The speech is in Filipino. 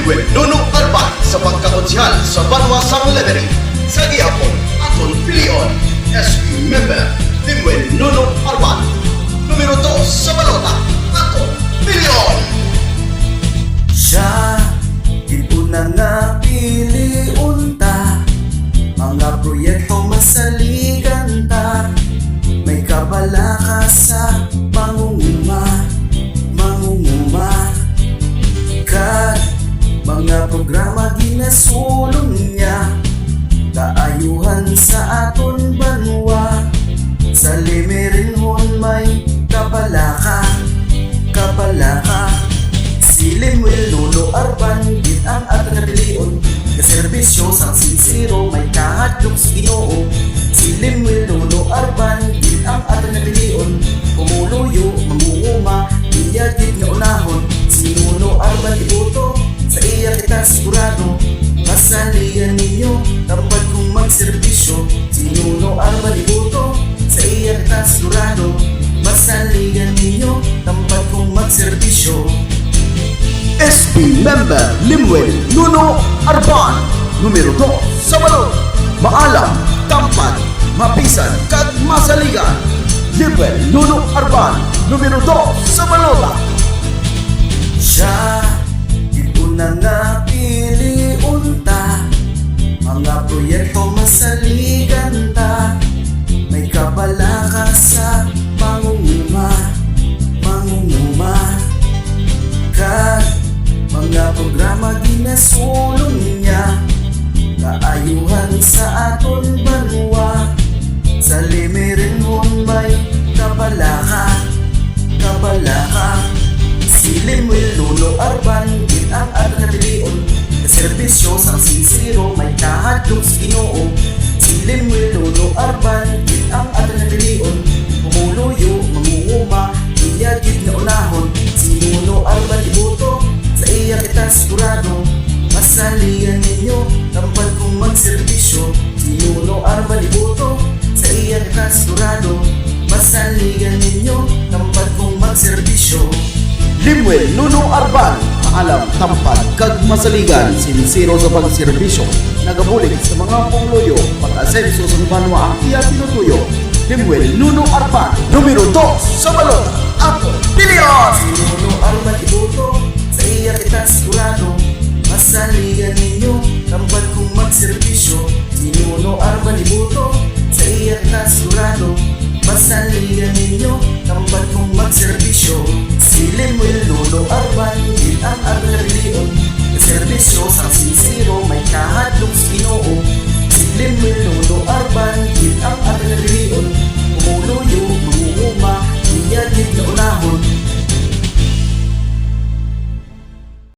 Limuel Nuno Arban sa pagkakonsyal sa Banwa Sang Levery. Sa gihapon, aton pilion, SP member Limuel Nuno Arban. Numero 2 sa balota, aton pilion. Siya, ito na nga piliunta, mga proyekto masaligan ta, may kabala ka sa mangunguma, kat mga programa ginasulong niya, kaayuhan sa aton banwa, sa Limerinhon may kabala ka, si Limuel Nuno Arban, git ang aton pilion, kaserbisyo sang sincero, may kahadlok sa Ginoo. Si Limuel Nuno Arban, git ang aton pilion, umuluyo, mangunguma, iya git nga unahon. Si Nuno Arban iboto, sa iya kita sigurado, masalihan ninyo, kapag kung magserbisyo. Si Nuno Arban iboto, sa iya kita sigurado, masalihan ninyo, kapag kung magserbisyo. SP member Limuel Nuno Arban. Numero 2 sa balot, maalam, tampad, mapisan, kag masaligan. Limuel Nuno Arban. Numero 2 sa balota. Siya, ito na nga piliunta, mga proyekto masaligan ta, may kabala ka sa mangunguma, kat mga programa ginasulong niya, kaayuhan sa aton banwa, sa Limerinhon may kabala ka, si Limuel Nuno Arban, git ang aton pilion, kaserbisyo sang sincero, may kahadlok sa Ginoo. Si Limuel Nuno Arban, git ang aton pilion, umuluyo, mangunguma, iya git nga unahon. Si Nuno Arban iboto, sa iya kita sigurado, masalihan ninyo, kapag kung magserbisyo. Si Nuno Arban iboto, sa iya kita sigurado, masalihan ninyo, kapag kung magserbisyo. Limuel Nuno Arban, maalam, tampad, kag masaligan, sincero sa pagserbisyo, nagabulig sa mga pangluyo, pag-asenso sa banwa ang iya tinutuyo. Limuel Nuno Arban. Numero 2 sa balot, aton pilion. Si Nuno Arban iboto, sa iya kita sigurado, masalihan ninyo, kapag kung magserbisyo. Si Nuno Arban iboto, sa iya kita sigurado, masalihan ninyo, kapag kung magserbisyo. Si Limuel Nuno Arban, git ang aton pilion, kaserbisyo sang sincero, may kahadlok sa Ginoo. Si Limuel Nuno Arban,